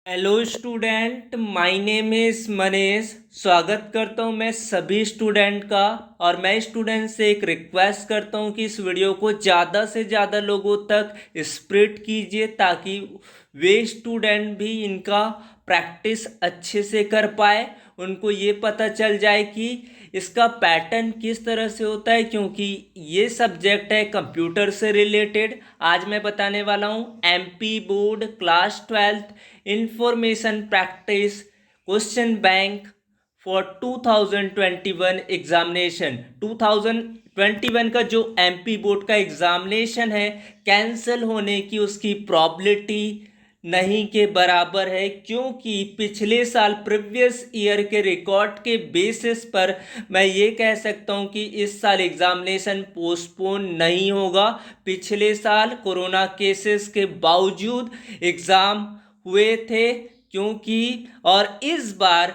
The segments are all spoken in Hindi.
Hello student, my name is Manish. स्वागत करता हूं मैं सभी स्टूडेंट का। और मैं स्टूडेंट से एक रिक्वेस्ट करता हूं कि इस वीडियो को ज़्यादा से ज़्यादा लोगों तक स्प्रेड कीजिए ताकि वे स्टूडेंट भी इनका प्रैक्टिस अच्छे से कर पाए, उनको ये पता चल जाए कि इसका पैटर्न किस तरह से होता है, क्योंकि ये सब्जेक्ट है कंप्यूटर से रिलेटेड। आज मैं बताने वाला हूँ MP board class 12th information practice question bank for 2021 examination. 2021 का जो एमपी बोर्ड का एग्जामिनेशन है कैंसिल होने की उसकी प्रॉबिलिटी नहीं के बराबर है, क्योंकि पिछले साल प्रीवियस ईयर के रिकॉर्ड के बेसिस पर मैं ये कह सकता हूँ कि इस साल एग्जामिनेशन पोस्टपोन नहीं होगा। पिछले साल कोरोना केसेस के बावजूद एग्ज़ाम हुए थे, क्योंकि और इस बार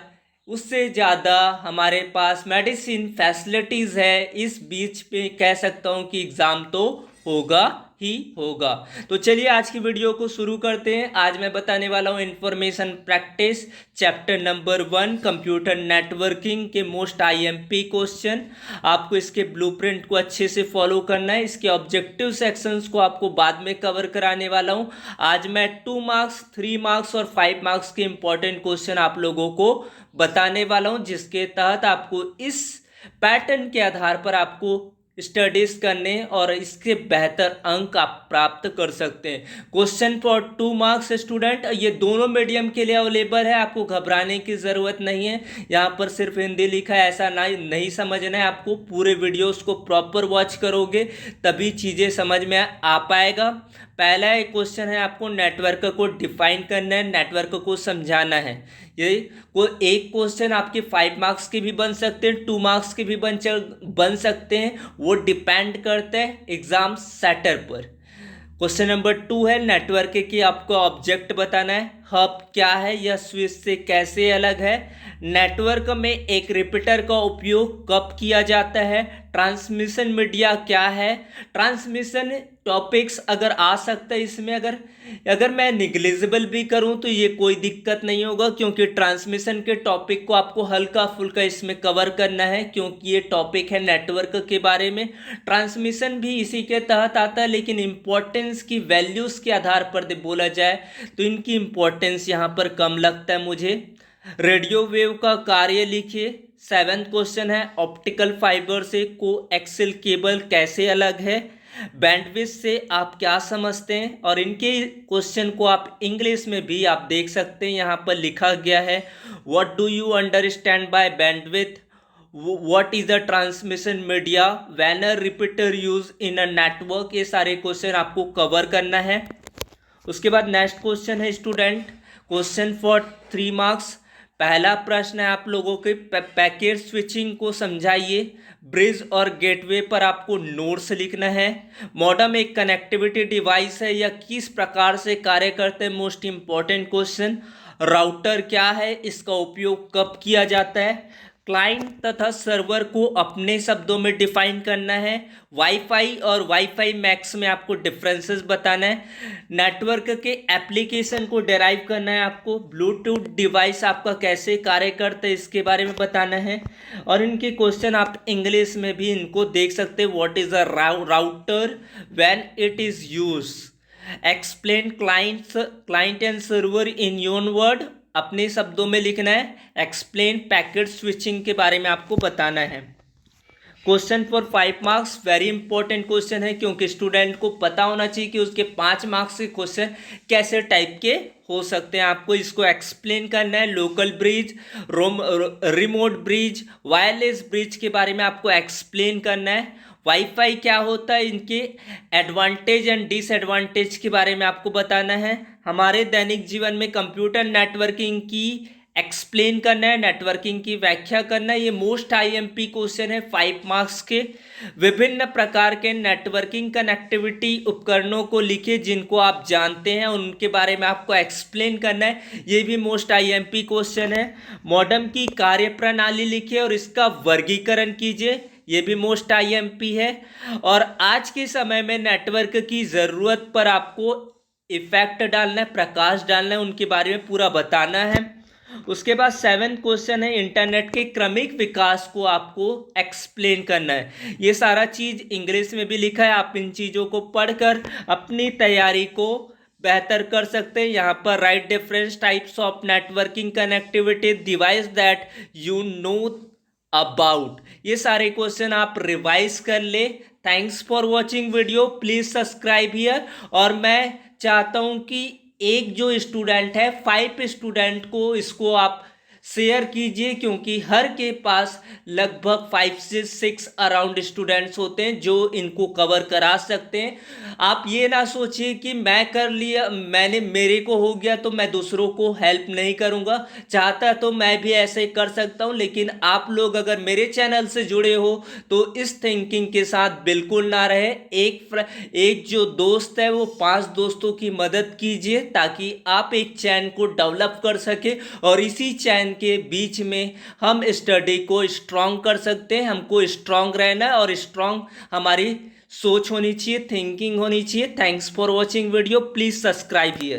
उससे ज़्यादा हमारे पास मेडिसिन फैसिलिटीज़ है। इस बीच पे कह सकता हूँ कि एग्ज़ाम तो होगा ही होगा। तो चलिए आज की वीडियो को शुरू करते हैं। आज मैं बताने वाला हूँ information practice chapter number 1 computer networking के मोस्ट आईएमपी क्वेश्चन। आपको इसके ब्लूप्रिंट को अच्छे से फॉलो करना है। इसके ऑब्जेक्टिव सेक्शंस को आपको बाद में कवर कराने वाला हूँ। आज मैं 2 मार्क्स, 3 मार्क्स और 5 मार्क्स के इंपॉर्टेंट क्वेश्चन आप लोगों को बताने वाला हूँ, जिसके तहत आपको इस पैटर्न के आधार पर आपको स्टडीज करने और इसके बेहतर अंक आप प्राप्त कर सकते हैं। क्वेश्चन फॉर 2 मार्क्स स्टूडेंट, ये दोनों मीडियम के लिए अवेलेबल है, आपको घबराने की ज़रूरत नहीं है। यहाँ पर सिर्फ हिंदी लिखा है ऐसा नहीं समझना है। आपको पूरे वीडियोस को प्रॉपर वॉच करोगे तभी चीज़ें समझ में आ पाएगा। पहला एक क्वेश्चन है, आपको नेटवर्क को डिफाइन करना है, नेटवर्क को समझाना है। ये कोई एक क्वेश्चन आपके 5 मार्क्स के भी बन सकते हैं, 2 मार्क्स के भी बन सकते हैं, वो डिपेंड करते हैं एग्जाम सेटर पर। क्वेश्चन नंबर 2 है नेटवर्क की आपको ऑब्जेक्ट बताना है। हब क्या है, यह स्विच से कैसे अलग है, नेटवर्क में एक रिपीटर का उपयोग कब किया जाता है, ट्रांसमिशन मीडिया क्या है, ट्रांसमिशन टॉपिक्स अगर आ सकता है इसमें, अगर मैं निग्लिजिबल भी करूं तो ये कोई दिक्कत नहीं होगा, क्योंकि ट्रांसमिशन के टॉपिक को आपको हल्का फुल्का इसमें कवर करना है, क्योंकि ये टॉपिक है नेटवर्क के बारे में। ट्रांसमिशन भी इसी के तहत आता है, लेकिन इंपॉर्टेंस की वैल्यूज़ के आधार पर बोला जाए तो इनकी इंपॉर्टेंस यहाँ पर कम लगता है मुझे। रेडियो वेव का कार्य लिखिए। 7th क्वेश्चन है ऑप्टिकल फाइबर से कोएक्सियल केबल कैसे अलग है, बैंडविड्थ से आप क्या समझते हैं। और इनके क्वेश्चन को आप इंग्लिश में भी आप देख सकते हैं, यहाँ पर लिखा गया है what do you understand by bandwidth, what is the transmission media, when a repeater use in a network. ये सारे क्वेश्चन आपको कवर करना है। उसके बाद नेक्स्ट क्वेश्चन है स्टूडेंट, क्वेश्चन फॉर 3 मार्क्स। पहला प्रश्न है आप लोगों के पैकेट स्विचिंग को समझाइए। ब्रिज और गेटवे पर आपको नोट्स लिखना है। मॉडेम एक कनेक्टिविटी डिवाइस है, यह किस प्रकार से कार्य करते हैं, मोस्ट इंपॉर्टेंट क्वेश्चन। राउटर क्या है, इसका उपयोग कब किया जाता है। क्लाइंट तथा सर्वर को अपने शब्दों में डिफाइन करना है। वाईफाई और वाईफाई मैक्स में आपको डिफरेंसेस बताना है। नेटवर्क के एप्लीकेशन को डेराइव करना है आपको। ब्लूटूथ डिवाइस आपका कैसे कार्य करता है इसके बारे में बताना है। और इनके क्वेश्चन आप इंग्लिश में भी इनको देख सकते हैं। What is a router, when it is use, explain client and server in your word, अपने शब्दों में लिखना है। एक्सप्लेन पैकेट स्विचिंग के बारे में आपको बताना है। Question for 5 marks very important question है, क्योंकि स्टूडेंट को पता होना चाहिए कि उसके 5 मार्क्स के क्वेश्चन कैसे टाइप के हो सकते हैं। आपको इसको एक्सप्लेन करना है। Local bridge, remote bridge, wireless bridge के बारे में आपको एक्सप्लेन करना है। वाईफाई क्या होता है, इनके एडवांटेज एंड डिसएडवांटेज के बारे में आपको बताना है। हमारे दैनिक जीवन में कंप्यूटर नेटवर्किंग की एक्सप्लेन करना है, नेटवर्किंग की व्याख्या करना है। ये मोस्ट आईएमपी क्वेश्चन है 5 मार्क्स के। विभिन्न प्रकार के नेटवर्किंग कनेक्टिविटी उपकरणों को लिखिए जिनको आप जानते हैं, उनके बारे में आपको एक्सप्लेन करना है। ये भी मोस्ट आईएमपी क्वेश्चन है। मॉडेम की कार्यप्रणाली लिखिए और इसका वर्गीकरण कीजिए, ये भी मोस्ट आईएमपी है। और आज के समय में नेटवर्क की ज़रूरत पर आपको इफेक्ट डालना है, प्रकाश डालना है, उनके बारे में पूरा बताना है। उसके बाद 7th क्वेश्चन है इंटरनेट के क्रमिक विकास को आपको एक्सप्लेन करना है। ये सारा चीज इंग्लिश में भी लिखा है, आप इन चीजों को पढ़कर अपनी तैयारी को बेहतर कर सकते हैं। यहाँ पर right difference types of networking connectivity device that you know about, ये सारे क्वेश्चन आप रिवाइज कर ले। Thanks for watching video, please subscribe here. और मैं चाहता हूं कि एक जो स्टूडेंट है 5 स्टूडेंट को इसको आप शेयर कीजिए, क्योंकि हर के पास लगभग 5 से 6 अराउंड स्टूडेंट्स होते हैं जो इनको कवर करा सकते हैं। आप ये ना सोचिए कि मैं कर लिया, मेरे को हो गया तो मैं दूसरों को हेल्प नहीं करूंगा। चाहता तो मैं भी ऐसे कर सकता हूं, लेकिन आप लोग अगर मेरे चैनल से जुड़े हो तो इस थिंकिंग के साथ बिल्कुल ना रहे। एक जो दोस्त है वो 5 दोस्तों की मदद कीजिए, ताकि आप एक चैन को डेवलप कर सके और इसी चैन के बीच में हम स्टडी को स्ट्रांग कर सकते हैं। हमको स्ट्रांग रहना है और स्ट्रांग हमारी सोच होनी चाहिए, थिंकिंग होनी चाहिए। Thanks for watching video, please subscribe here.